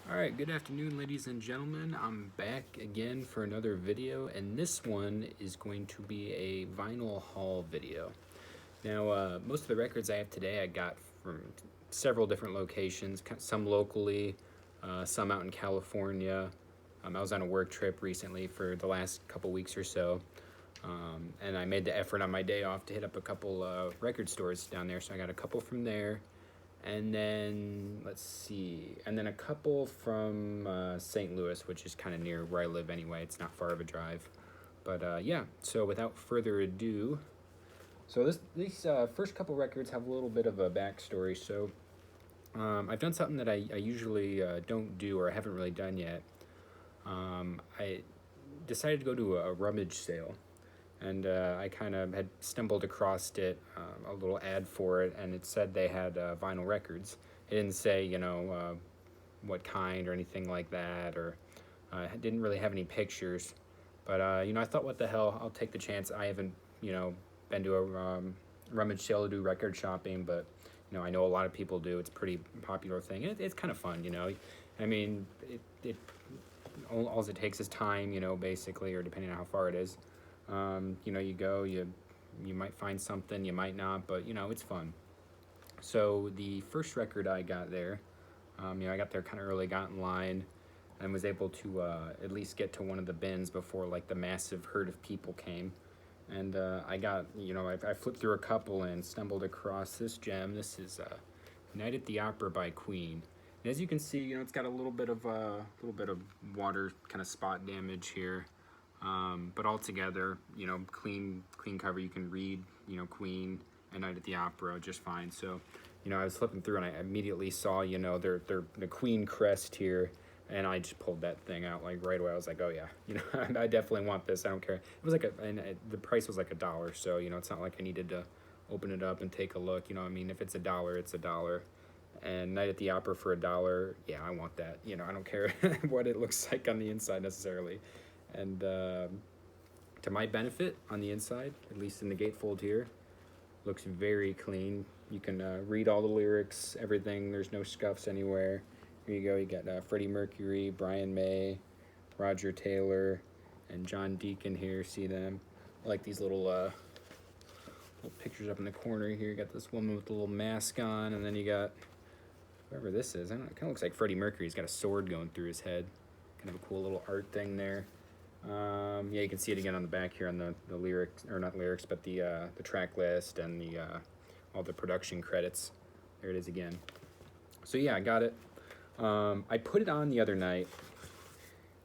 Alright, good afternoon ladies and gentlemen. I'm back again for another video, and this one is going to be a vinyl haul video. Now, most of the records I have today I got from several different locations, some locally, some out in California. I was on a work trip recently for the last couple weeks or so, and I made the effort on my day off to hit up a couple record stores down there, so I got a couple from there. And then, let's see, and then a couple from St. Louis, which is kind of near where I live anyway. It's not far of a drive. But yeah, so without further ado, so these first couple records have a little bit of a backstory. So I've done something that I usually don't do, or I haven't really done yet. I decided to go to a rummage sale. And I kind of had stumbled across it, a little ad for it, and it said they had vinyl records. It didn't say, what kind or anything like that, or it didn't really have any pictures. But, I thought, what the hell, I'll take the chance. I haven't, been to a rummage sale to do record shopping, but, I know a lot of people do. It's a pretty popular thing. It's kind of fun, I mean, all it takes is time, basically, or depending on how far it is. You go, you might find something, you might not, but it's fun. So the first record I got there, I got there kind of early, got in line, and was able to at least get to one of the bins before like the massive herd of people came. And I got, I flipped through a couple and stumbled across this gem. This is Night at the Opera by Queen. And as you can see, it's got a little bit of water kind of spot damage here. But altogether, clean cover. You can read, Queen and Night at the Opera just fine. So, I was flipping through and I immediately saw, the Queen crest here, and I just pulled that thing out like right away. I was like, oh yeah, I definitely want this. I don't care. It was like the price was like $1, so it's not like I needed to open it up and take a look. If it's $1, it's $1. And Night at the Opera for $1, yeah, I want that. I don't care what it looks like on the inside necessarily. And to my benefit, on the inside, at least in the gatefold here, looks very clean. You can read all the lyrics, everything. There's no scuffs anywhere. Here you go. You got Freddie Mercury, Brian May, Roger Taylor, and John Deacon here. See them? I like these little pictures up in the corner here. You got this woman with a little mask on, and then you got whoever this is. I don't know. It kind of looks like Freddie Mercury. He's got a sword going through his head. Kind of a cool little art thing there. Yeah, you can see it again on the back here on the lyrics, or not lyrics, but the track list and the all the production credits. There it is again. So yeah, I got it. I put it on the other night.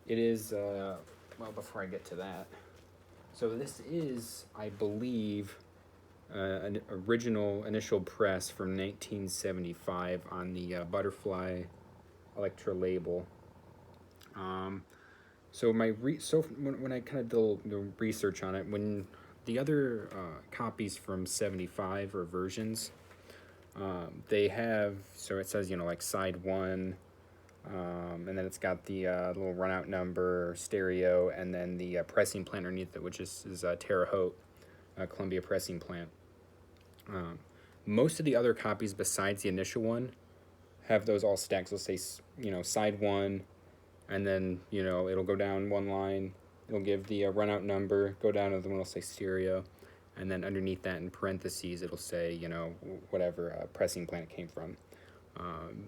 It is well, before I get to that, so this is, I believe, an original initial press from 1975 on the Butterfly Electra label. So when I kind of did the research on it, when the other copies from 75 or versions, they have, so it says, like side 1, and then it's got the little run out number, stereo, and then the pressing plant underneath it, which is Terre Haute, Columbia pressing plant. Most of the other copies besides the initial one have those all stacked. So say, side 1, and then, it'll go down one line, it'll give the run out number, go down to the one, it'll say stereo, and then underneath that in parentheses, it'll say, whatever pressing plant it came from.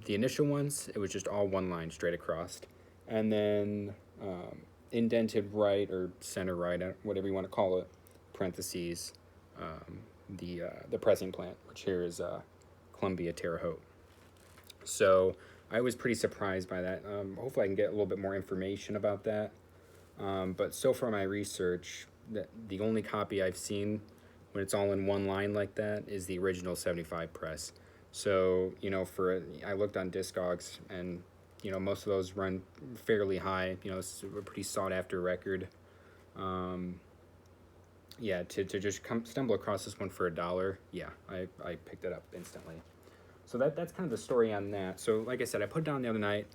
The initial ones, it was just all one line straight across. And then indented right or center right, whatever you want to call it, parentheses, the pressing plant, which here is Columbia Terre Haute. So I was pretty surprised by that. Hopefully I can get a little bit more information about that. But so far my research, the only copy I've seen when it's all in one line like that is the original 75 press. So, I looked on Discogs, and, most of those run fairly high. It's a pretty sought after record. Yeah, to just stumble across this one for $1, yeah, I picked it up instantly. So that's kind of the story on that. So like I said, I put it down the other night.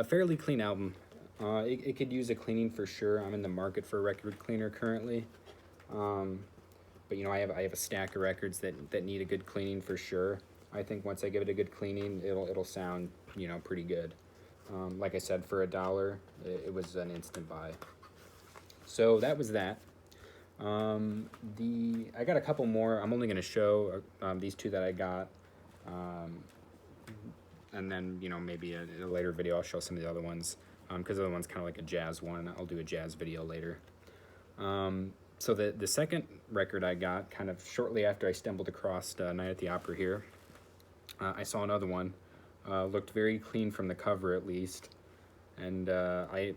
Fairly clean album. It could use a cleaning for sure. I'm in the market for a record cleaner currently. But I have a stack of records that need a good cleaning for sure. I think once I give it a good cleaning, it'll sound pretty good. Like I said, for $1, it was an instant buy. So that was that. I got a couple more. I'm only going to show these two that I got. And then, you know, maybe in a later video I'll show some of the other ones. Because the other one's kind of like a jazz one. I'll do a jazz video later. So the second record I got, kind of shortly after I stumbled across Night at the Opera here, I saw another one. Looked very clean from the cover, at least. And I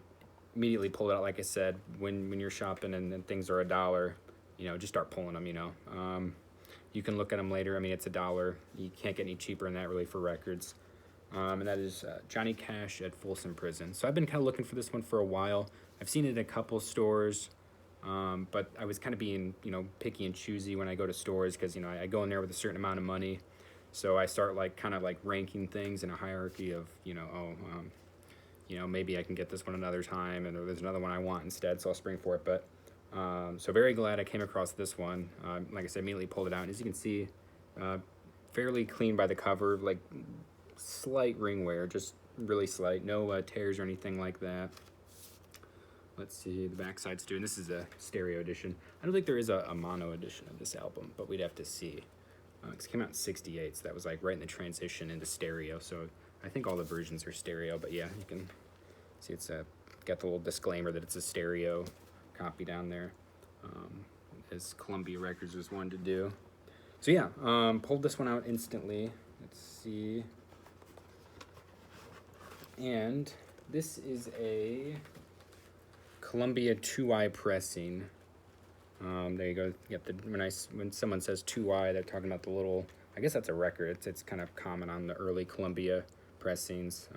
immediately pulled it out. Like I said, when you're shopping and things are $1, you know, just start pulling them, you know. You can look at them later. I mean, it's $1. You can't get any cheaper than that, really, for records. And that is Johnny Cash at Folsom Prison. So I've been kind of looking for this one for a while. I've seen it in a couple stores, but I was kind of being, you know, picky and choosy when I go to stores because, you know, I go in there with a certain amount of money. So I start kind of ranking things in a hierarchy of, you know, you know, maybe I can get this one another time, and there's another one I want instead, so I'll spring for it. But so very glad I came across this one. Like I said, immediately pulled it out, and as you can see, fairly clean by the cover, like slight ring wear, just really slight, no tears or anything like that. Let's see, the backside's doing. This is a stereo edition. I don't think there is a mono edition of this album, but we'd have to see. It came out in '68, so that was right in the transition into stereo. So I think all the versions are stereo, but yeah, you can see it's got the little disclaimer that it's a stereo copy down there, as Columbia Records was one to do. So yeah, pulled this one out instantly. Let's see. And this is a Columbia 2i pressing. There you go. Yep. When someone says 2i, they're talking about the little. I guess that's a record. It's kind of common on the early Columbia pressings.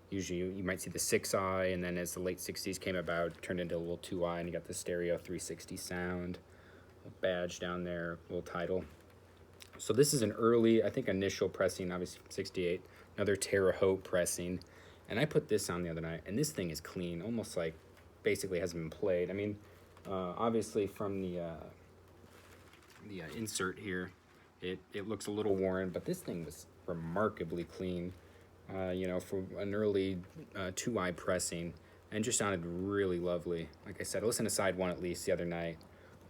Usually you might see the 6i, and then as the late '60s came about, it turned into a little 2i, and you got the stereo 360 sound, a badge down there, little title. So this is an early, I think, initial pressing, obviously '68. Another Terre Haute pressing, and I put this on the other night, and this thing is clean, almost like basically hasn't been played. I mean. Obviously from the insert here, it looks a little worn, but this thing was remarkably clean, you know, for an early 2i pressing, and just sounded really lovely. Like I said, I listened to side 1 at least the other night.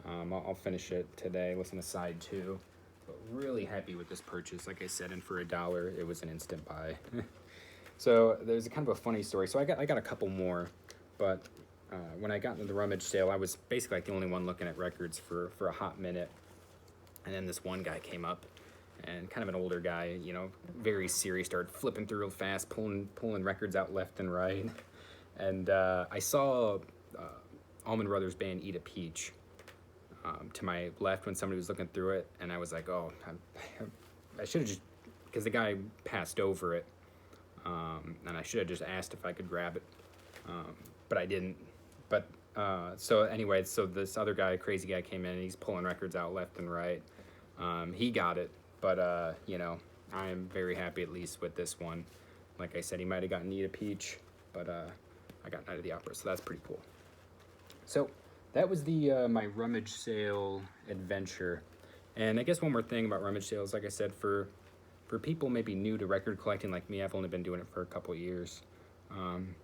I'll finish it today, listen to side 2, but really happy with this purchase. Like I said, and for $1, it was an instant buy. So there's a kind of a funny story. So I got a couple more, but when I got into the rummage sale, I was basically the only one looking at records for a hot minute. And then this one guy came up, and kind of an older guy, you know, very serious, started flipping through real fast, pulling records out left and right. And I saw Allman Brothers band Eat a Peach to my left when somebody was looking through it, and I was like, oh, I should have just, because the guy passed over it, and I should have just asked if I could grab it, but I didn't. But so anyway, so this other guy, crazy guy, came in and he's pulling records out left and right. He got it, but you know, I am very happy at least with this one. Like I said, he might have gotten Eat a Peach, but I got Night of the Opera, so that's pretty cool. So that was the my rummage sale adventure. And I guess one more thing about rummage sales, like I said, for people maybe new to record collecting like me, I've only been doing it for a couple of years.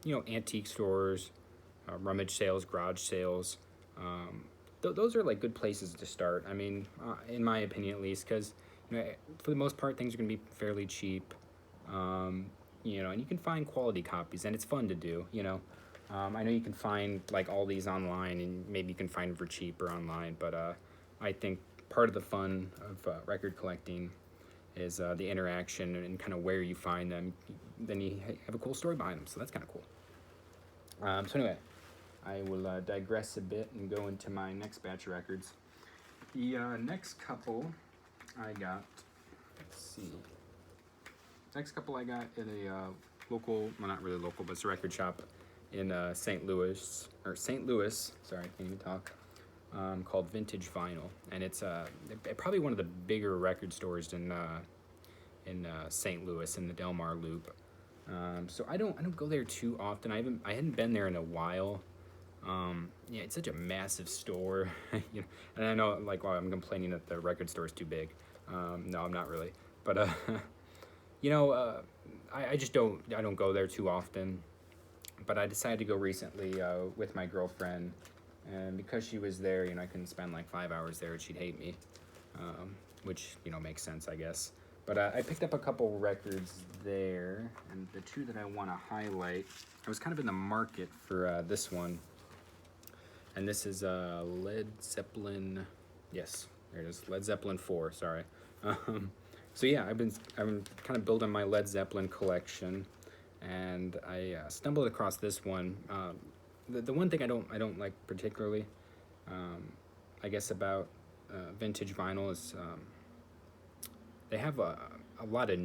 You know, antique stores, rummage sales, garage sales, those are like good places to start. I mean, in my opinion at least, because you know, for the most part things are going to be fairly cheap, you know, and you can find quality copies, and it's fun to do, you know. I know you can find like all these online, and maybe you can find them for cheaper online, but I think part of the fun of record collecting is the interaction and kind of where you find them. Then you have a cool story behind them, so that's kind of cool. So anyway, I will digress a bit and go into my next batch of records. The next couple I got, let's see. Next couple I got at a local, well not really local, but it's a record shop in St. Louis, sorry, I can't even talk, called Vintage Vinyl. And it's probably one of the bigger record stores in St. Louis, in the Del Mar Loop. So I don't go there too often. I hadn't been there in a while. Yeah, it's such a massive store, you know, and I know, like, well, I'm complaining that the record store is too big. No, I'm not really, but You know, I just don't go there too often, but I decided to go recently with my girlfriend, and because she was there, you know, I couldn't spend like 5 hours there, and she'd hate me, which you know makes sense, I guess. But I picked up a couple records there, and the two that I want to highlight, I was kind of in the market for this one, and this is Led Zeppelin. Yes, there it is, Led Zeppelin 4. Sorry. So yeah, I've been kind of building my Led Zeppelin collection, and I stumbled across this one. The one thing I don't like particularly, I guess, about vintage vinyl is they have a lot of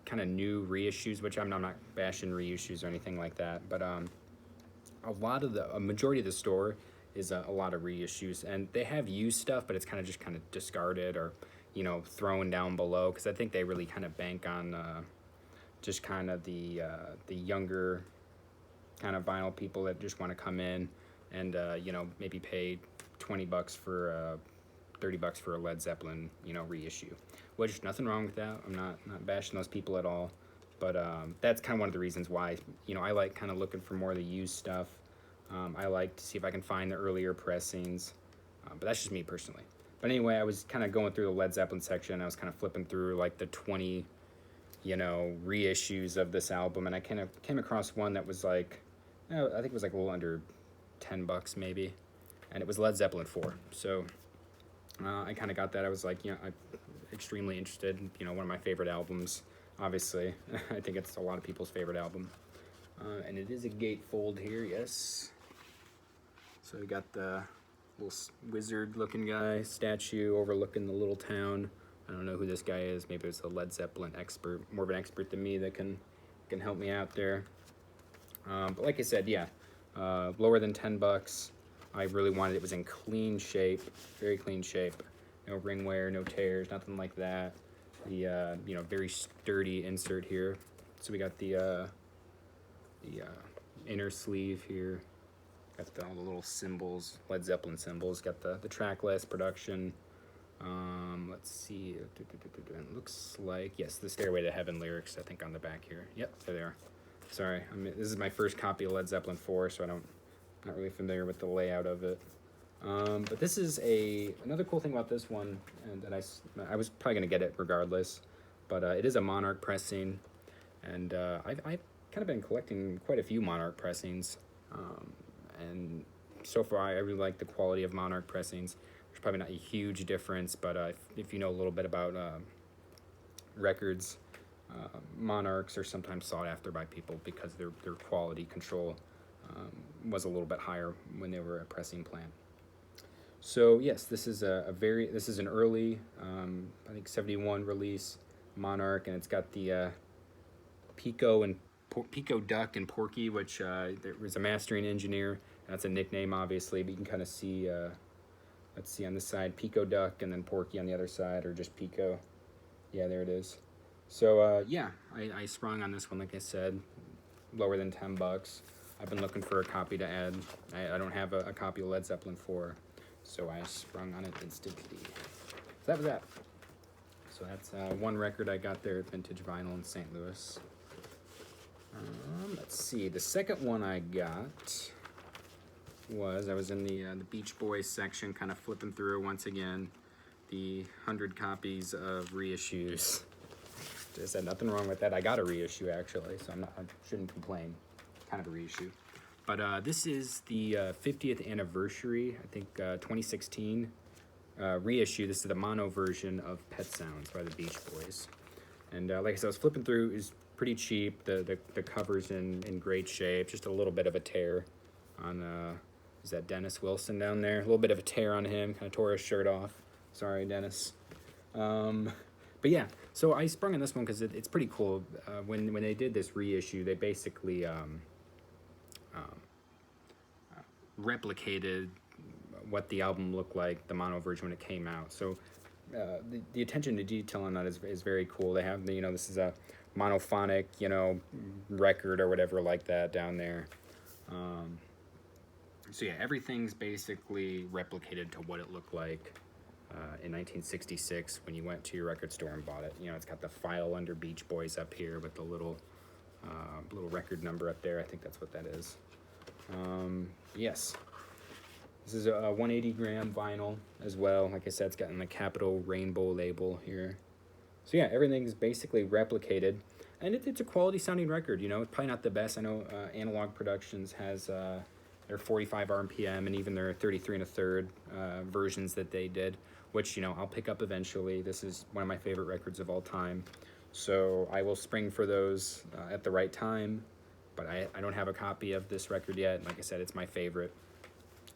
kind of new reissues, which I'm not bashing reissues or anything like that, but a majority of the store is a lot of reissues, and they have used stuff, but it's kind of discarded or, you know, thrown down below, because I think they really kind of bank on just kind of the younger kind of vinyl people that just want to come in and you know, maybe pay $20 for $30 for a Led Zeppelin, you know, reissue. Which, nothing wrong with that. I'm not bashing those people at all, but that's kind of one of the reasons why, you know, I like kind of looking for more of the used stuff. I like to see if I can find the earlier pressings, but that's just me personally. But anyway, I was kind of going through the Led Zeppelin section. I was kind of flipping through like the 20, you know, reissues of this album, and I kind of came across one that was like, I think it was like a little under $10 maybe, and it was Led Zeppelin 4. So I kind of got that. I was like, you know, I'm extremely interested. You know, one of my favorite albums, obviously. I think it's a lot of people's favorite album. And it is a gatefold here, yes. So we got the little wizard-looking guy statue overlooking the little town. I don't know who this guy is. Maybe it's a Led Zeppelin expert, more of an expert than me, that can help me out there. But like I said, yeah, lower than $10. I really wanted it was in clean shape, very clean shape. No ring wear, no tears, nothing like that. The you know, very sturdy insert here. So we got the inner sleeve here. Got all the little symbols, Led Zeppelin symbols. Got the track list, production. Let's see. It looks like, yes, the Stairway to Heaven lyrics, I think, on the back here. Yep, there they are. Sorry, this is my first copy of Led Zeppelin 4, so not really familiar with the layout of it. But this is another cool thing about this one, and that I was probably gonna get it regardless, but it is a Monarch pressing, and I've kind of been collecting quite a few Monarch pressings, and so far I really like the quality of Monarch pressings. There's probably not a huge difference, but if you know a little bit about records, Monarchs are sometimes sought after by people because their quality control was a little bit higher when they were a pressing plant. So yes, this is this is an early, I think 71 release Monarch, and it's got the Pico Duck and Porky, which there was a mastering engineer. That's a nickname, obviously, but you can kind of see. Let's see on this side, Pico Duck, and then Porky on the other side, or just Pico. Yeah, there it is. So yeah, I sprung on this one, like I said, lower than $10. I've been looking for a copy to add. I don't have a copy of Led Zeppelin 4, so I sprung on it instantly. So that was that. So that's one record I got there at Vintage Vinyl in St. Louis. Let's see, the second one I got was, I was in the Beach Boys section, kind of flipping through once again the 100 copies of reissues. Just said nothing wrong with that. I got a reissue actually, so I shouldn't complain. Kind of a reissue. But this is the 50th anniversary, I think 2016 reissue. This is the mono version of Pet Sounds by the Beach Boys. And like I said, I was flipping through. It was pretty cheap. The cover's in great shape. Just a little bit of a tear on, is that Dennis Wilson down there? A little bit of a tear on him. Kind of tore his shirt off. Sorry, Dennis. But yeah, so I sprung on this one because it's pretty cool. When they did this reissue, they basically replicated what the album looked like, the mono version, when it came out. So the attention to detail on that is very cool. They have, you know, this is a monophonic, you know, record or whatever like that down there. So yeah, everything's basically replicated to what it looked like in 1966 when you went to your record store and bought it. You know, it's got the file under Beach Boys up here with the little record number up there. I think that's what that is. Yes. This is a 180 gram vinyl as well. Like I said, it's gotten the Capital Rainbow label here. So yeah, everything's basically replicated. And it's a quality sounding record, you know. It's probably not the best. I know Analog Productions has their 45 RPM and even their 33 1/3 versions that they did, which, you know, I'll pick up eventually. This is one of my favorite records of all time. So I will spring for those at the right time. But I don't have a copy of this record yet. Like I said, it's my favorite.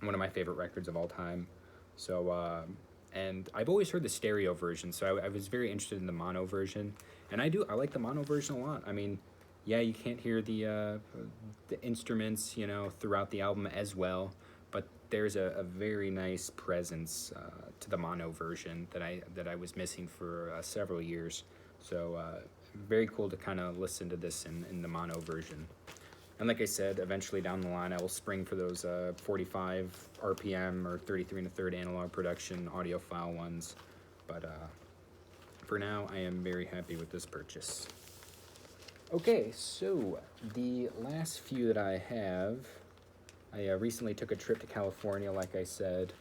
One of my favorite records of all time. So, and I've always heard the stereo version, so I was very interested in the mono version. And I like the mono version a lot. I mean, yeah, you can't hear the instruments, you know, throughout the album as well, but there's a very nice presence to the mono version that I was missing for several years. So very cool to kind of listen to this in the mono version. And like I said, eventually down the line, I will spring for those 45 RPM or 33 1/3 Analog Production audiophile ones. But for now, I am very happy with this purchase. Okay, so the last few that I have, I recently took a trip to California, like I said,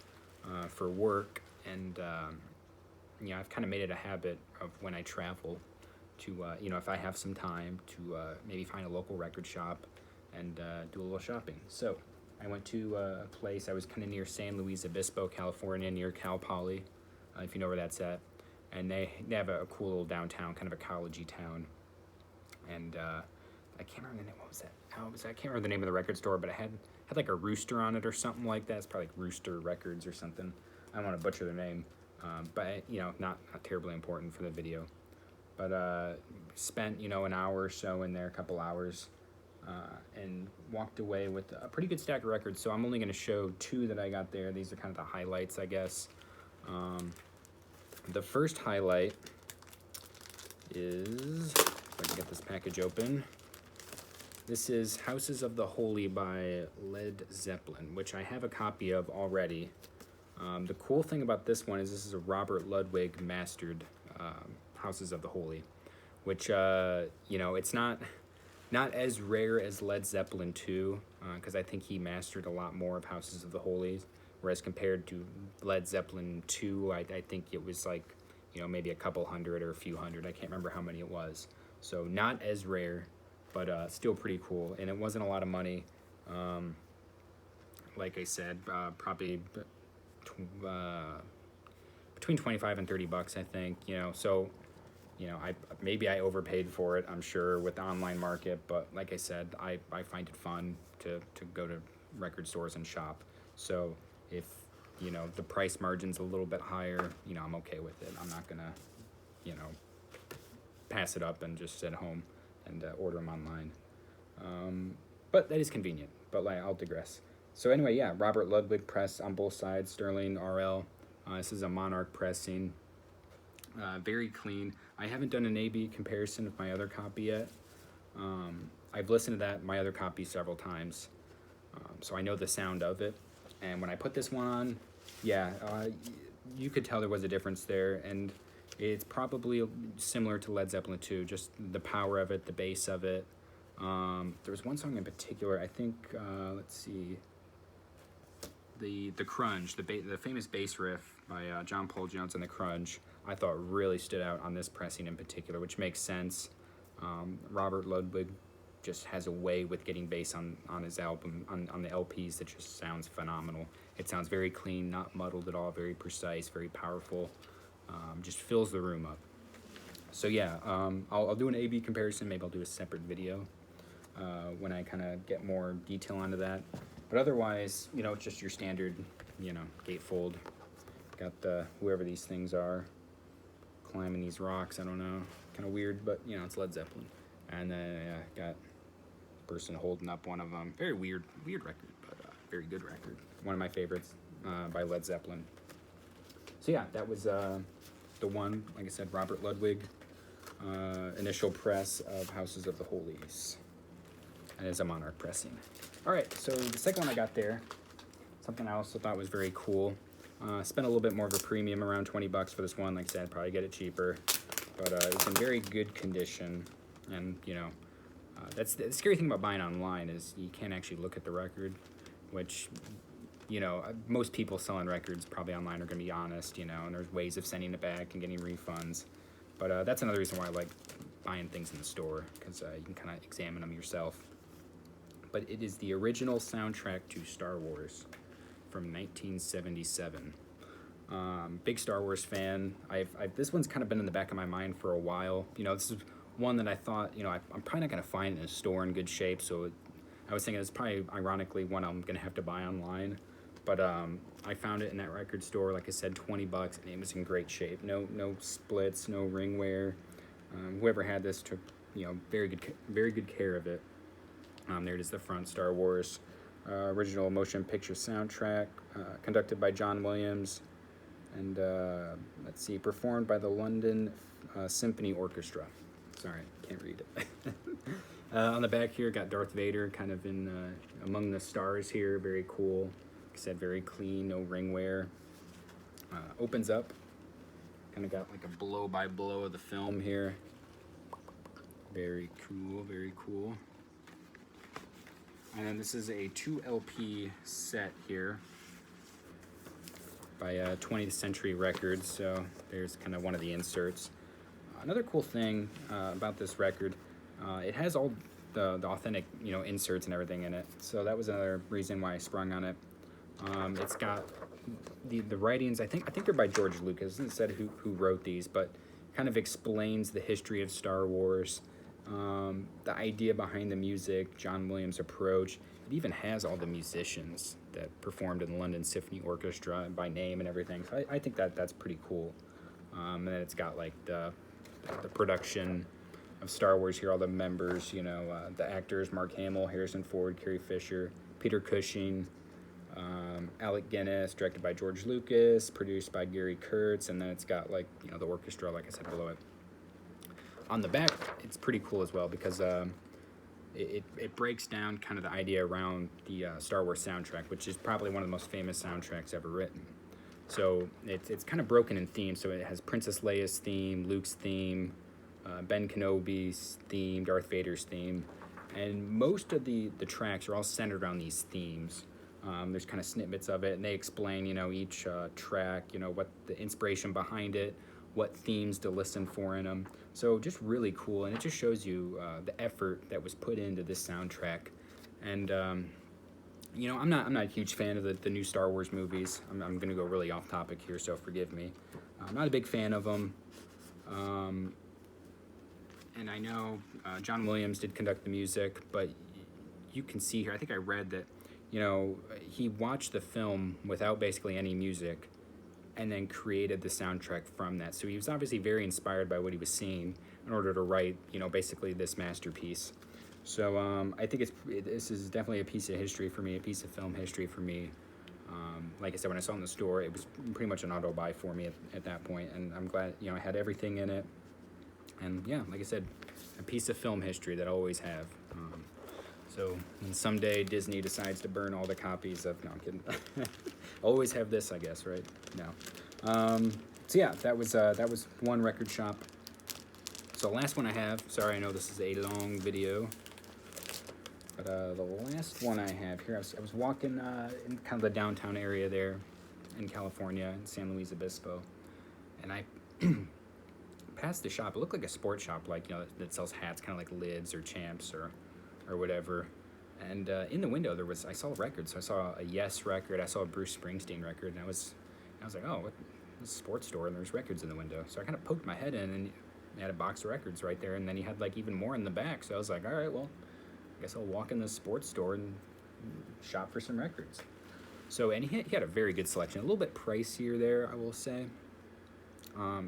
for work. And, you know, I've kind of made it a habit of when I travel to, you know, if I have some time to maybe find a local record shop and do a little shopping. So I went to a place, I was kind of near San Luis Obispo, California, near Cal Poly, if you know where that's at. And they have a cool little downtown, kind of a collegey town. And I can't remember the name, what was that? I can't remember the name of the record store, but it had like a rooster on it or something like that. It's probably like Rooster Records or something. I don't want to butcher their name, but, you know, not terribly important for the video. But spent, you know, an hour or so in there, a couple hours, and walked away with a pretty good stack of records. So I'm only going to show two that I got there. These are kind of the highlights, I guess. The first highlight is, if I can get this package open, this is Houses of the Holy by Led Zeppelin, which I have a copy of already. The cool thing about this one is this is a Robert Ludwig mastered Houses of the Holy, which, you know, it's not as rare as Led Zeppelin 2, because I think he mastered a lot more of Houses of the Holy, whereas compared to Led Zeppelin 2, I think it was like, you know, maybe a couple hundred or a few hundred. I can't remember how many it was. So not as rare, but still pretty cool. And it wasn't a lot of money. Like I said, probably between 25 and 30 bucks, I think, you know. So, you know, maybe I overpaid for it, I'm sure, with the online market, but like I said, I find it fun to go to record stores and shop. So if, you know, the price margin's a little bit higher, you know, I'm okay with it. I'm not gonna, you know, pass it up and just sit home and order them online. But that is convenient, but like, I'll digress. So anyway, yeah, Robert Ludwig press on both sides, Sterling, RL. This is a Monarch pressing. Very clean. I haven't done an A/B comparison of my other copy yet. I've listened to my other copy several times, so I know the sound of it. And when I put this one on, yeah, you could tell there was a difference there, and it's probably similar to Led Zeppelin 2, just the power of it, the bass of it. There was one song in particular, I think, let's see, the Crunch, the famous bass riff by John Paul Jones and the Crunch, I thought really stood out on this pressing in particular, which makes sense. Robert Ludwig just has a way with getting bass on his album, on the LPs, that just sounds phenomenal. It sounds very clean, not muddled at all, very precise, very powerful, just fills the room up. So yeah, I'll do an A/B comparison. Maybe I'll do a separate video when I kind of get more detail onto that. But otherwise, you know, it's just your standard, you know, gatefold. Got the, whoever these things are, climbing these rocks, I don't know, kind of weird, but, you know, it's Led Zeppelin. And then got a person holding up one of them. Very weird record, but very good record. One of my favorites by Led Zeppelin. So yeah, that was the one, like I said, Robert Ludwig, initial press of Houses of the Holies. And it's a Monarch pressing. All right, so the second one I got there, something I also thought was very cool. Spent a little bit more of a premium, around 20 bucks for this one. Like I said, I'd probably get it cheaper, but it was in very good condition. And you know, that's the scary thing about buying online is you can't actually look at the record, which, you know, most people selling records probably online are going to be honest, you know, and there's ways of sending it back and getting refunds. But that's another reason why I like buying things in the store, because you can kind of examine them yourself. But it is the original soundtrack to Star Wars from 1977. Big Star Wars fan. This one's kind of been in the back of my mind for a while. You know, this is one that I thought, you know, I'm probably not going to find in a store in good shape, so I was thinking it's probably, ironically, one I'm going to have to buy online. But I found it in that record store, like I said, 20 bucks, and it was in great shape. No splits, no ring wear. Whoever had this took, you know, very good care of it. There it is, the front, Star Wars original motion picture soundtrack, conducted by John Williams, and let's see, performed by the London Symphony Orchestra. Sorry, can't read it. On the back here, got Darth Vader kind of in among the stars here. Very cool. Like I said, very clean, no ring wear. Opens up. Kind of got like a blow by blow of the film here. Very cool, very cool. And then this is a 2 LP set here by 20th Century Records. So there's kind of one of the inserts. Another cool thing about this record, it has all the authentic, you know, inserts and everything in it. So that was another reason why I sprung on it. It's got the writings. I think they're by George Lucas. It doesn't say who wrote these, but kind of explains the history of Star Wars. The idea behind the music, John Williams' approach. It even has all the musicians that performed in the London Symphony Orchestra by name and everything. So I think that's pretty cool. And then it's got like the production of Star Wars here, all the members, you know, the actors, Mark Hamill, Harrison Ford, Carrie Fisher, Peter Cushing, Alec Guinness, directed by George Lucas, produced by Gary Kurtz, and then it's got, like, you know, the orchestra, like I said, below it. On the back, it's pretty cool as well, because it breaks down kind of the idea around the Star Wars soundtrack, which is probably one of the most famous soundtracks ever written. So it's kind of broken in theme. So it has Princess Leia's theme, Luke's theme, Ben Kenobi's theme, Darth Vader's theme, and most of the tracks are all centered around these themes. There's kind of snippets of it, and they explain, you know, each track, you know, what the inspiration behind it, what themes to listen for in them. So just really cool, and it just shows you the effort that was put into this soundtrack. And you know, I'm not a huge fan of the new Star Wars movies. I'm going to go really off topic here, so forgive me. I'm not a big fan of them. And I know John Williams did conduct the music, but you can see here, I think I read that, you know, he watched the film without basically any music and then created the soundtrack from that. So he was obviously very inspired by what he was seeing in order to write, you know, basically this masterpiece. So I think this is definitely a piece of history for me, a piece of film history for me. Like I said, when I saw it in the store, it was pretty much an auto buy for me at that point, and I'm glad, you know, I had everything in it. And yeah, like I said, a piece of film history that I always have. So when someday Disney decides to burn all the copies of, no, I'm kidding. I'll always have this, I guess, right? No. So yeah, that was one record shop. So the last one I have, sorry, I know this is a long video, but the last one I have here, I was walking in kind of the downtown area there in California, in San Luis Obispo, and I passed the shop. It looked like a sports shop, like, you know, that sells hats, kind of like Lids or Champs or whatever. And in the window I saw records. So I saw a Yes record, I saw a Bruce Springsteen record, and I was like, oh, what? This is a sports store, and there's records in the window. So I kind of poked my head in, and he had a box of records right there, and then he had like even more in the back. So I was like, all right, well, I guess I'll walk in this sports store and shop for some records. So, and he had a very good selection, a little bit pricier there, I will say.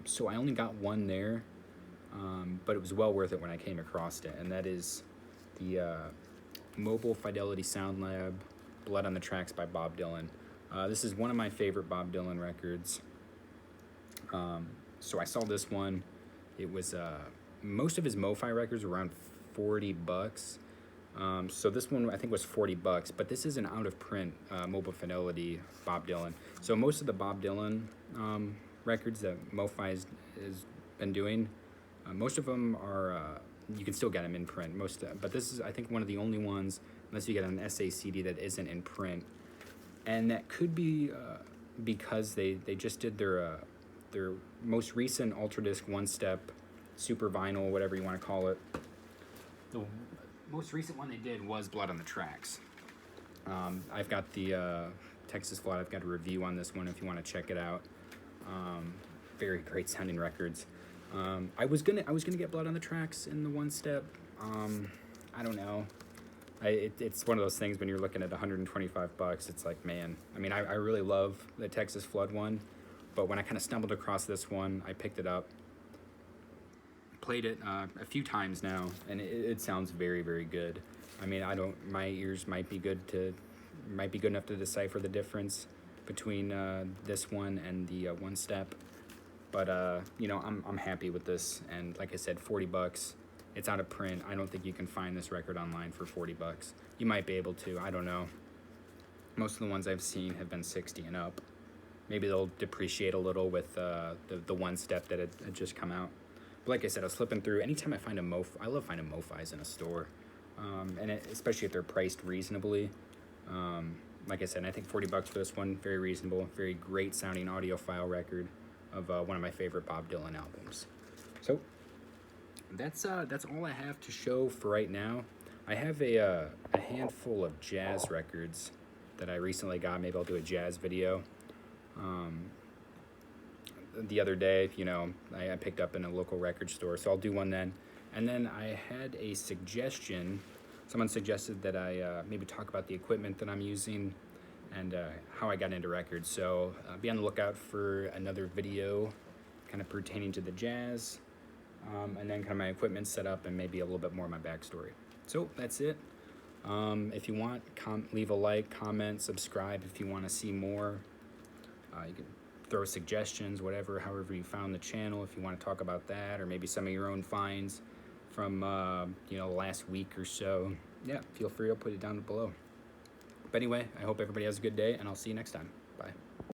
So I only got one there, but it was well worth it when I came across it, and that is the Mobile Fidelity Sound Lab, Blood on the Tracks by Bob Dylan. This is one of my favorite Bob Dylan records. So I saw this one. It was most of his MoFi records were around $40. So this one I think was 40 bucks, but this is an out of print mobile fidelity Bob Dylan. So most of the Bob Dylan records that MoFi has been doing, most of them are you can still get them in print. But this is I think one of the only ones, unless you get an SACD, that isn't in print, and that could be because they just did their most recent Ultra Disc one step super vinyl, whatever you want to call it. The most recent one they did was Blood on the Tracks. I've got the Texas Flood. I've got a review on this one if you want to check it out. Very great sounding records. I was gonna get Blood on the Tracks in the one step. I don't know. It's one of those things when you're looking at 125 bucks. It's like, man. I mean, I really love the Texas Flood one, but when I kind of stumbled across this one, I picked it up. Played it a few times now, and it sounds very, very good. I mean, my ears might be good enough to decipher the difference between this one and the one step, but you know, I'm happy with this. And like I said, 40 bucks. It's out of print. I don't think you can find this record online for 40 bucks. You might be able to. I don't know. Most of the ones I've seen have been 60 and up. Maybe they'll depreciate a little with the one step that had just come out. But like I said, I was flipping through. Anytime I find I love finding MoFis in a store, especially if they're priced reasonably. Like I said, I think 40 bucks for this one, very reasonable, very great sounding audiophile record of one of my favorite Bob Dylan albums. So that's all I have to show for right now. I have a handful of jazz records that I recently got. Maybe I'll do a jazz video. The other day, you know, I picked up in a local record store, so I'll do one then. And then I had a suggestion. Someone suggested that I maybe talk about the equipment that I'm using and how I got into records. So be on the lookout for another video kind of pertaining to the jazz, and then kind of my equipment setup and maybe a little bit more of my backstory. So that's it. If you want, leave a like, comment, subscribe if you want to see more. You can throw suggestions, however you found the channel, if you want to talk about that, or maybe some of your own finds from you know, last week or so. Yeah, feel free, I'll put it down below. But anyway, I hope everybody has a good day, and I'll see you next time. Bye.